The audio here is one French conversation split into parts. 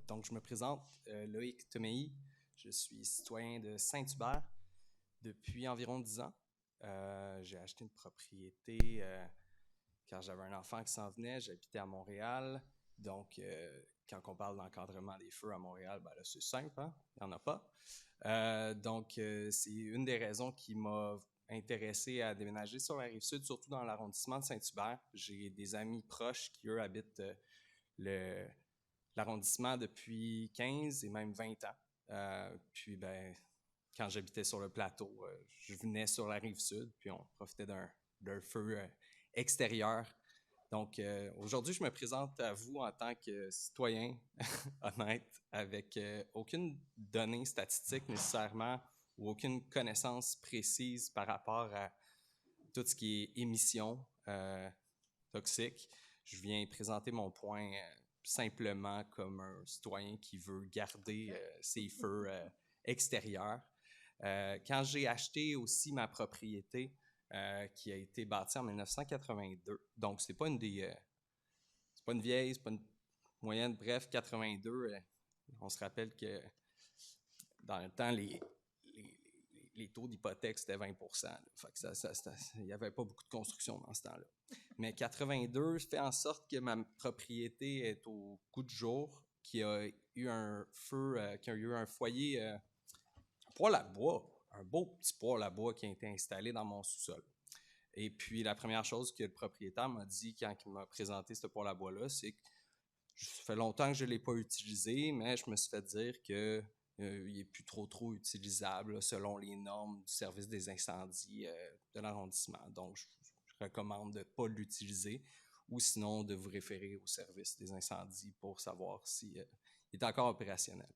Donc, je me présente, Loïc Tomei. Je suis citoyen de Saint-Hubert depuis environ 10 ans. J'ai acheté une propriété quand j'avais un enfant qui s'en venait. J'habitais à Montréal. Donc, quand on parle d'encadrement des feux à Montréal, ben là, c'est simple, hein? Il n'y en a pas. C'est une des raisons qui m'a intéressé à déménager sur la Rive-Sud, surtout dans l'arrondissement de Saint-Hubert. J'ai des amis proches qui, eux, habitent l'arrondissement depuis 15 et même 20 ans. Quand j'habitais sur le plateau, je venais sur la Rive-Sud, puis on profitait d'un feu extérieur. Donc, aujourd'hui, je me présente à vous en tant que citoyen honnête, avec aucune donnée statistique nécessairement ou aucune connaissance précise par rapport à tout ce qui est émissions toxiques. Je viens présenter mon point simplement comme un citoyen qui veut garder ses feux extérieurs. Quand j'ai acheté aussi ma propriété, qui a été bâtie en 1982, donc c'est pas une vieille, c'est pas une moyenne, bref, 82, on se rappelle que dans le temps, les taux d'hypothèque, c'était 20 %. Fait que il n'y avait pas beaucoup de construction dans ce temps-là. Mais 82 fait en sorte que ma propriété est au goût du jour, qui a eu un feu, qui a eu un foyer, un poêle à bois, un beau petit poêle à bois qui a été installé dans mon sous-sol. Et puis, la première chose que le propriétaire m'a dit quand il m'a présenté ce poêle à bois-là, c'est que ça fait longtemps que je ne l'ai pas utilisé, mais je me suis fait dire qu'il n'est plus trop utilisable là, selon les normes du service des incendies de l'arrondissement. Donc, je recommande de ne pas l'utiliser ou sinon de vous référer au service des incendies pour savoir s'il est encore opérationnel.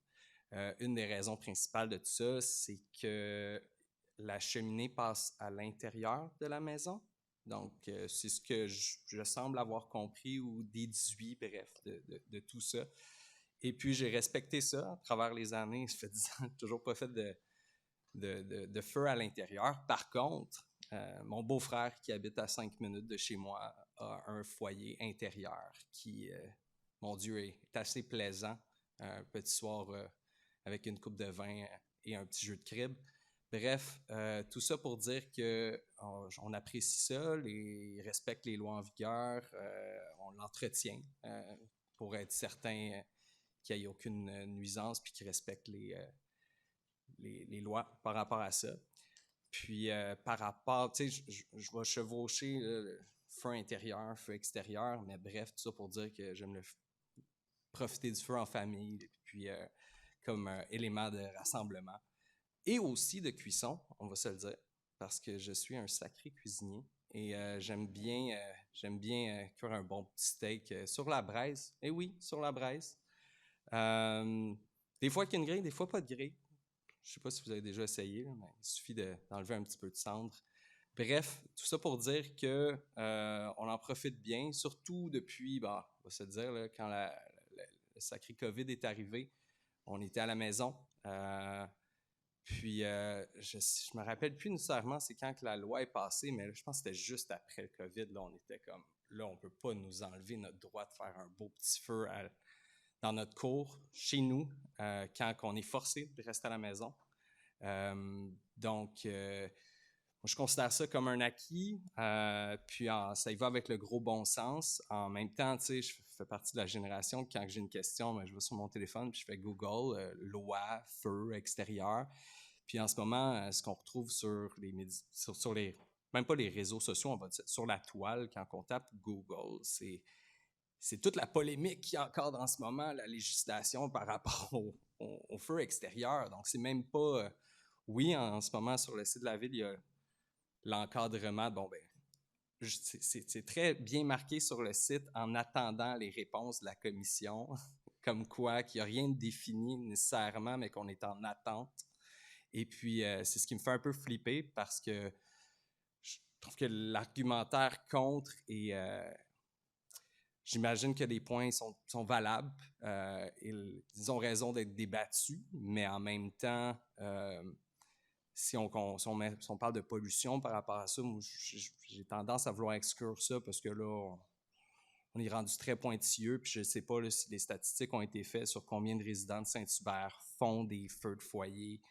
Une des raisons principales de tout ça, c'est que la cheminée passe à l'intérieur de la maison. Donc, c'est ce que je semble avoir compris ou déduit, bref, de tout ça. Et puis, j'ai respecté ça à travers les années. Ça fait 10 ans, toujours pas fait de feu à l'intérieur. Par contre, mon beau-frère qui habite à 5 minutes de chez moi a un foyer intérieur qui, mon Dieu, est assez plaisant. Un petit soir avec une coupe de vin et un petit jeu de crib. Bref, tout ça pour dire qu'on apprécie ça, il respecte les lois en vigueur, on l'entretient pour être certain qu'il n'y ait aucune nuisance puis qu'il respecte les lois par rapport à ça. Puis par rapport, tu sais, je vais chevaucher le feu intérieur, feu extérieur, mais bref, tout ça pour dire que j'aime profiter du feu en famille, puis comme élément de rassemblement. Et aussi de cuisson, on va se le dire, parce que je suis un sacré cuisinier et j'aime bien cuire un bon petit steak sur la braise. Et oui, sur la braise. Des fois qu'il y a une grille, des fois pas de grille. Je ne sais pas si vous avez déjà essayé, mais il suffit d'enlever un petit peu de cendre. Bref, tout ça pour dire qu'on en profite bien, surtout depuis, on va se dire, là, quand le sacré COVID est arrivé, on était à la maison. Puis, je me rappelle plus nécessairement c'est quand que la loi est passée, mais là, je pense que c'était juste après le COVID. Là, on était comme, là, on ne peut pas nous enlever notre droit de faire un beau petit feu dans notre cour, chez nous, quand on est forcé de rester à la maison. Moi, je considère ça comme un acquis, puis ça y va avec le gros bon sens. En même temps, tu sais, je fais partie de la génération quand j'ai une question, je vais sur mon téléphone puis je fais Google, loi, feu, extérieur. Puis en ce moment, ce qu'on retrouve sur les médias, même pas les réseaux sociaux, on va dire, sur la toile, quand on tape Google, c'est toute la polémique qu'il y a encore dans ce moment, la législation par rapport au feu extérieur. Donc, c'est même pas... oui, en ce moment, sur le site de la ville, il y a l'encadrement. C'est très bien marqué sur le site en attendant les réponses de la commission, comme quoi qu'il n'y a rien de défini nécessairement, mais qu'on est en attente. Et puis, c'est ce qui me fait un peu flipper parce que je trouve que l'argumentaire contre et j'imagine que les points sont valables. Ils ont raison d'être débattus, mais en même temps, si on parle de pollution par rapport à ça, moi, j'ai tendance à vouloir exclure ça parce que là, on est rendu très pointilleux, puis je ne sais pas là, si les statistiques ont été faites sur combien de résidents de Saint-Hubert font des feux de foyer,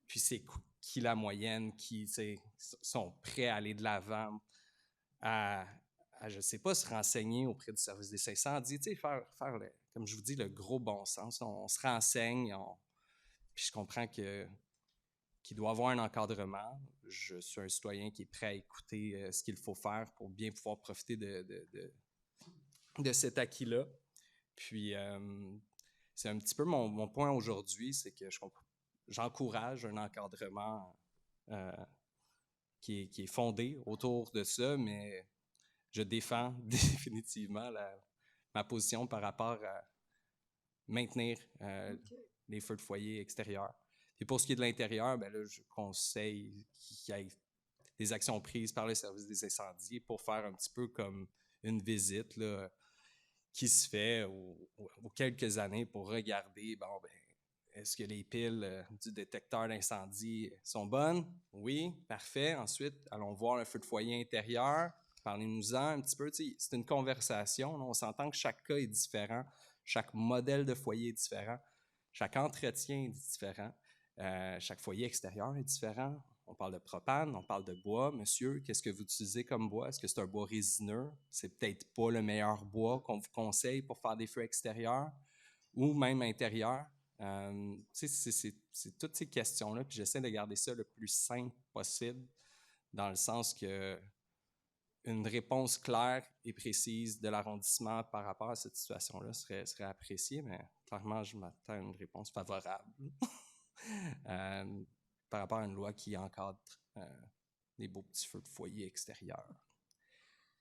puis c'est qui la moyenne, qui sont prêts à aller de l'avant, à je ne sais pas, se renseigner auprès du service des incendies, faire comme je vous dis, le gros bon sens. On se renseigne, puis je comprends qu'il doit avoir un encadrement. Je suis un citoyen qui est prêt à écouter ce qu'il faut faire pour bien pouvoir profiter de cet acquis-là. Puis, c'est un petit peu mon point aujourd'hui, c'est que j'encourage un encadrement qui est fondé autour de ça, mais je défends définitivement ma position par rapport à maintenir les feux de foyer extérieurs. Et pour ce qui est de l'intérieur, ben là, je conseille qu'il y ait des actions prises par le service des incendies pour faire un petit peu comme une visite là, qui se fait aux quelques années pour regarder, bon, ben, est-ce que les piles du détecteur d'incendie sont bonnes? Oui, parfait. Ensuite, allons voir le feu de foyer intérieur. Parlez-nous-en un petit peu. C'est une conversation. On s'entend que chaque cas est différent. Chaque modèle de foyer est différent. Chaque entretien est différent. Chaque foyer extérieur est différent. On parle de propane, on parle de bois. Monsieur, qu'est-ce que vous utilisez comme bois? Est-ce que c'est un bois résineux? C'est peut-être pas le meilleur bois qu'on vous conseille pour faire des feux extérieurs ou même intérieurs. C'est toutes ces questions-là, puis j'essaie de garder ça le plus simple possible, dans le sens que une réponse claire et précise de l'arrondissement par rapport à cette situation-là serait appréciée, mais clairement, je m'attends à une réponse favorable par rapport à une loi qui encadre les beaux petits feux de foyer extérieurs.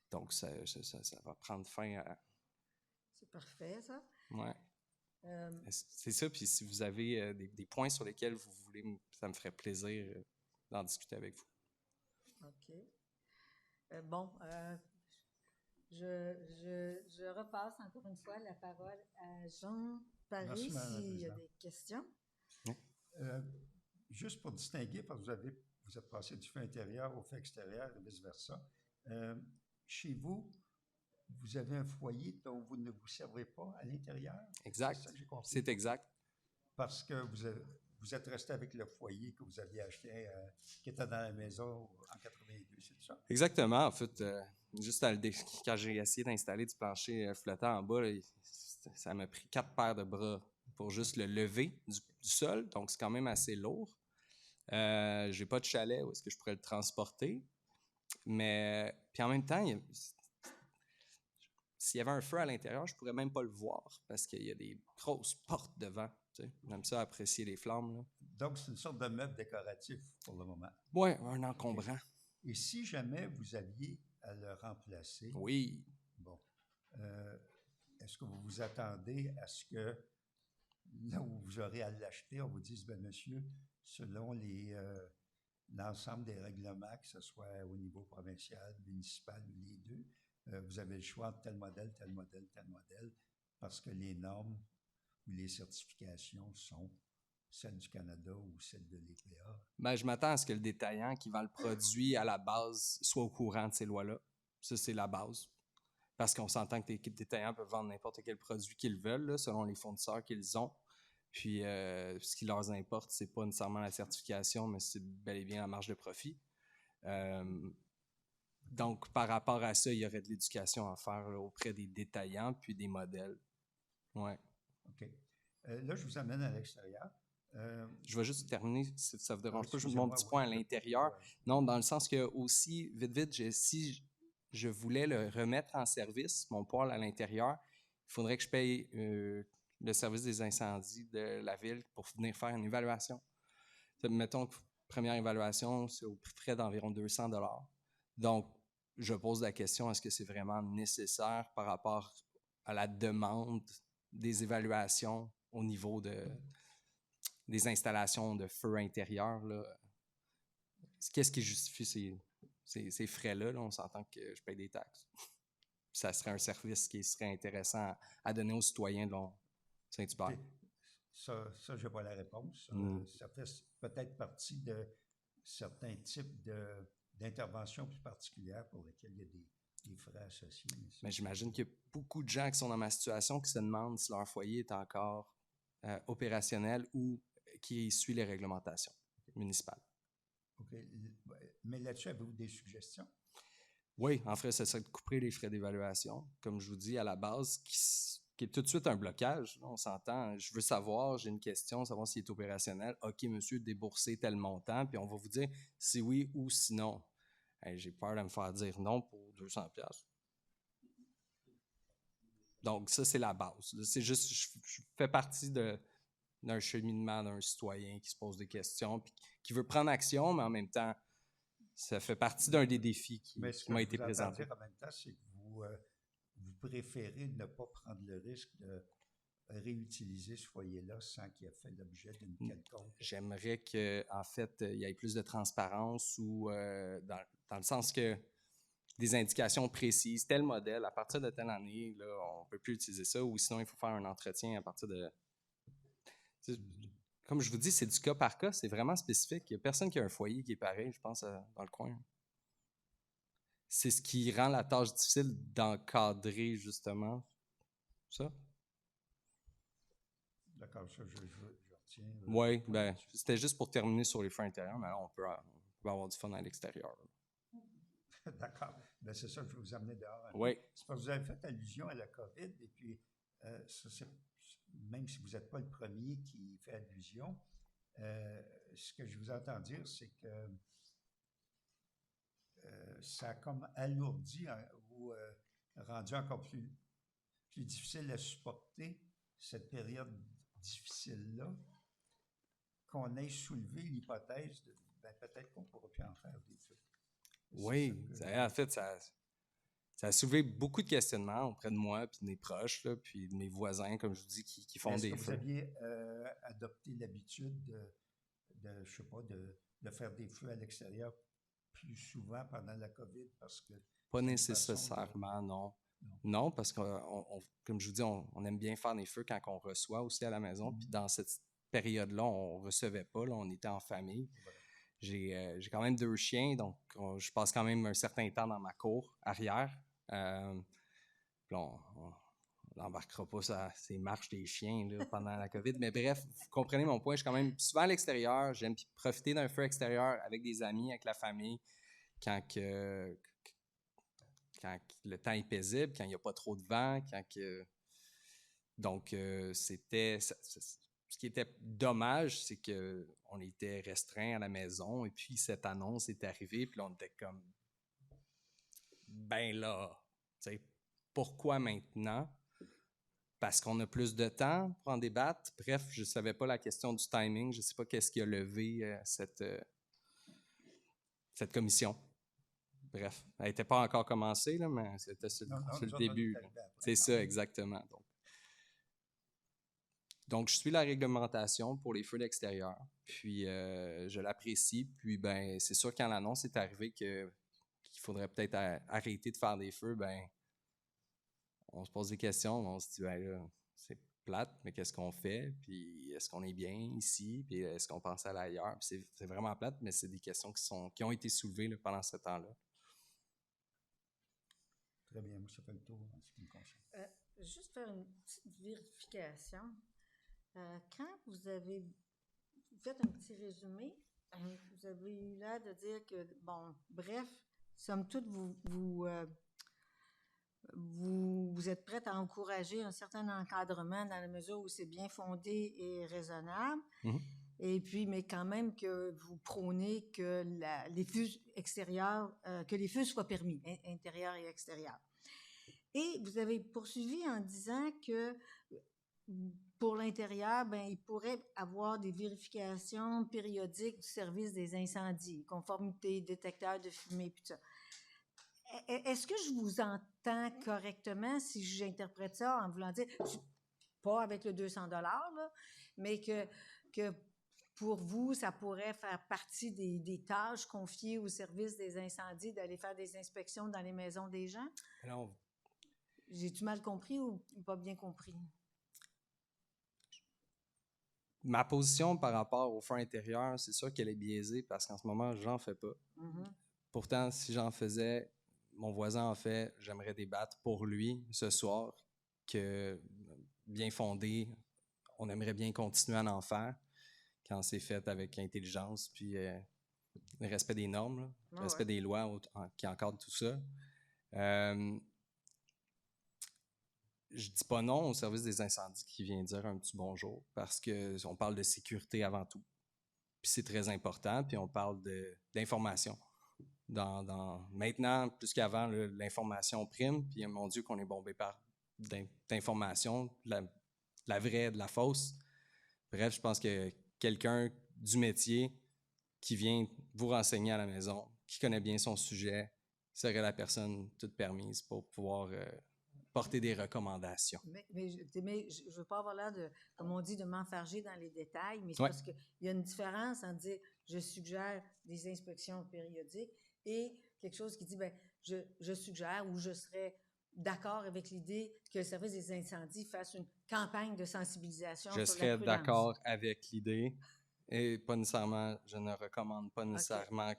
Donc, ça va prendre fin à... C'est parfait, ça. Ouais. C'est ça, puis si vous avez des points sur lesquels vous voulez, ça me ferait plaisir d'en discuter avec vous. OK. Je repasse encore une fois la parole à Jean Paré s'il y a des questions. Oui. Juste pour distinguer, parce que vous êtes passé du feu intérieur au feu extérieur et vice-versa. Chez vous, vous avez un foyer dont vous ne vous servez pas à l'intérieur? Exact. C'est ça que j'ai compris. C'est exact. Parce que vous êtes resté avec le foyer que vous aviez acheté, qui était dans la maison en 82, c'est ça? Exactement. En fait, juste quand j'ai essayé d'installer du plancher flottant en bas, là, ça m'a pris 4 paires de bras pour juste le lever du sol. Donc, c'est quand même assez lourd. J'ai pas de chalet où est-ce que je pourrais le transporter. Mais, puis en même temps, s'il y avait un feu à l'intérieur, je pourrais même pas le voir parce qu'il y a des grosses portes devant. J'aime ça apprécier les flammes. Là. Donc, c'est une sorte de meuble décoratif pour le moment. Oui, un encombrant. Okay. Et si jamais vous aviez à le remplacer, oui. Bon, est-ce que vous vous attendez à ce que là où vous aurez à l'acheter, on vous dise, bien, monsieur, selon l'ensemble des règlements, que ce soit au niveau provincial, municipal ou les deux, vous avez le choix de tel modèle, tel modèle, tel modèle, parce que les normes ou les certifications sont celles du Canada ou celles de l'EPA? Ben, je m'attends à ce que le détaillant qui vend le produit à la base soit au courant de ces lois-là. Ça, c'est la base. Parce qu'on s'entend que les détaillants peuvent vendre n'importe quel produit qu'ils veulent, là, selon les fournisseurs qu'ils ont. Puis, ce qui leur importe, c'est pas nécessairement la certification, mais c'est bel et bien la marge de profit. Donc, par rapport à ça, il y aurait de l'éducation à faire là, auprès des détaillants puis des modèles. Ouais. OK. Là, je vous amène à l'extérieur. Je vais juste terminer, si ça ne vous dérange pas, juste mon petit point à l'intérieur. Non, dans le sens que aussi, vite, si je voulais le remettre en service, mon poêle à l'intérieur, il faudrait que je paye le service des incendies de la ville pour venir faire une évaluation. Mettons que première évaluation, c'est au prix d'environ 200 $. Donc, je pose la question, est-ce que c'est vraiment nécessaire par rapport à la demande des évaluations au niveau des installations de feu intérieur? Là? Qu'est-ce qui justifie ces frais-là? Là? On s'entend que je paye des taxes. Ça serait un service qui serait intéressant à donner aux citoyens de Saint-Hubert. Ça je n'ai pas la réponse. Ça fait peut-être partie de certains types d'interventions plus particulières pour lesquelles il y a les frais associés. Mais j'imagine qu'il y a beaucoup de gens qui sont dans ma situation qui se demandent si leur foyer est encore opérationnel ou qui suit les réglementations municipales. OK. Mais là-dessus, avez-vous des suggestions? Oui, en fait, ce serait de couper les frais d'évaluation, comme je vous dis, à la base, qui est tout de suite un blocage. On s'entend, je veux savoir, j'ai une question, savoir s'il est opérationnel. OK, monsieur, déboursez tel montant, puis on va vous dire si oui ou si non. Hey, j'ai peur de me faire dire non pour 200$. Donc, ça, c'est la base. C'est juste, je fais partie d'un cheminement d'un citoyen qui se pose des questions, puis qui veut prendre action, mais en même temps, ça fait partie d'un des défis qui m'a été présenté. En même temps, c'est que vous préférez ne pas prendre le risque de réutiliser ce foyer-là sans qu'il ait fait l'objet d'une quelconque. J'aimerais qu'en fait, il y ait plus de transparence ou dans le sens que des indications précises, tel modèle, à partir de telle année, là, on ne peut plus utiliser ça, ou sinon il faut faire un entretien à partir de... Comme je vous dis, c'est du cas par cas, c'est vraiment spécifique. Il n'y a personne qui a un foyer qui est pareil, je pense, dans le coin. C'est ce qui rend la tâche difficile d'encadrer, justement, ça. D'accord, ça, je retiens. Oui, ben, c'était juste pour terminer sur les feux intérieurs, mais là, on peut avoir du fun à l'extérieur. D'accord. Ben, c'est ça que je vais vous amener dehors. Oui. C'est parce que vous avez fait allusion à la COVID, et puis, même si vous n'êtes pas le premier qui fait allusion, ce que je vous entends dire, c'est que ça a comme alourdi ou rendu encore plus difficile à supporter cette période difficile-là, qu'on ait soulevé l'hypothèse de peut-être qu'on ne pourra plus en faire des feux. Oui, en fait, ça a soulevé beaucoup de questionnements auprès de moi, puis de mes proches, là, puis de mes voisins, comme je vous dis, qui font des feux. Est-ce que vous aviez adopté l'habitude de, je sais pas, de faire des feux à l'extérieur plus souvent pendant la COVID? Parce que pas nécessairement, non. Non, parce que, comme je vous dis, on aime bien faire des feux quand on reçoit aussi à la maison. Puis dans cette période-là, on ne recevait pas, là, on était en famille. J'ai quand même 2 chiens, donc je passe quand même un certain temps dans ma cour arrière. On n'embarquera pas ces marches des chiens là, pendant la COVID. Mais bref, vous comprenez mon point. Je suis quand même souvent à l'extérieur. J'aime profiter d'un feu extérieur avec des amis, avec la famille, quand le temps est paisible, quand il n'y a pas trop de vent, Donc, c'était... Ce qui était dommage, c'est qu'on était restreint à la maison, et puis cette annonce est arrivée, puis là, on était comme... Ben là, tu sais, pourquoi maintenant? Parce qu'on a plus de temps pour en débattre. Bref, je ne savais pas la question du timing. Je ne sais pas qu'est-ce qui a levé cette commission. Bref, elle n'était pas encore commencée, là, mais c'était le début. C'est ça, exactement. Donc, je suis la réglementation pour les feux d'extérieur, puis je l'apprécie. Puis, ben, c'est sûr, quand l'annonce est arrivée qu'il faudrait peut-être arrêter de faire des feux, ben, on se pose des questions, on se dit, ben là, c'est plate, mais qu'est-ce qu'on fait? Puis est-ce qu'on est bien ici? Puis est-ce qu'on pense à aller ailleurs? Puis c'est vraiment plate, mais c'est des questions qui ont été soulevées là, pendant ce temps-là. Très bien, moi, ça fait le tour en ce qui me concerne. Juste faire une petite vérification. Quand vous faites un petit résumé, vous avez eu l'air de dire que, bon, bref, somme toute, vous êtes prête à encourager un certain encadrement dans la mesure où c'est bien fondé et raisonnable. Mm-hmm. Et puis, mais quand même que vous prônez que les feux extérieurs, que les feux soient permis, intérieurs et extérieurs. Et vous avez poursuivi en disant que pour l'intérieur, ben, il pourrait avoir des vérifications périodiques du service des incendies, conformité, détecteur de fumée, puis tout ça. Est-ce que je vous entends correctement si j'interprète ça en voulant dire, pas avec le 200$, là, mais que pour vous, ça pourrait faire partie des tâches confiées au service des incendies d'aller faire des inspections dans les maisons des gens? Alors, j'ai-tu mal compris ou pas bien compris? Ma position par rapport au feu intérieur, c'est sûr qu'elle est biaisée parce qu'en ce moment, j'en fais pas. Mm-hmm. Pourtant, si j'en faisais, mon voisin en fait, j'aimerais débattre pour lui ce soir, que bien fondé, on aimerait bien continuer à en faire quand c'est fait avec intelligence, puis le respect des normes, là, le respect des lois qui encadrent tout ça. Je dis pas non au service des incendies qui vient dire un petit bonjour, parce qu'on parle de sécurité avant tout. Puis c'est très important, puis on parle d'information. Maintenant, plus qu'avant, l'information prime, puis mon Dieu qu'on est bombé par d'informations, la vraie, de la fausse. Bref, je pense que quelqu'un du métier qui vient vous renseigner à la maison, qui connaît bien son sujet, serait la personne toute permise pour pouvoir porter des recommandations. Mais je ne veux pas avoir l'air de, comme on dit, de m'enfarger dans les détails, mais c'est Ouais. parce qu'il y a une différence entre dire je suggère des inspections périodiques et quelque chose qui dit ben, je suggère ou je serais d'accord avec l'idée que le service des incendies fasse une campagne de sensibilisation Je sur la serais prudence. d'accord avec l'idée et pas nécessairement, je ne recommande pas nécessairement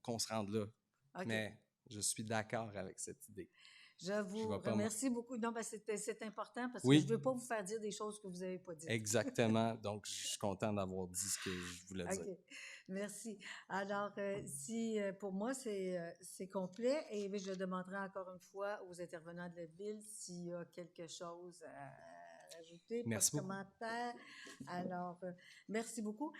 qu'on se rende là, mais je suis d'accord avec cette idée. Je vous remercie beaucoup. Non, ben c'est important parce que je ne veux pas vous faire dire des choses que vous n'avez pas dites. Exactement. Donc, je suis content d'avoir dit ce que je voulais dire. Merci. Alors, si pour moi, c'est complet, et je demanderai encore une fois aux intervenants de la Ville s'il y a quelque chose à rajouter, Merci pas de commentaire. Alors, merci beaucoup.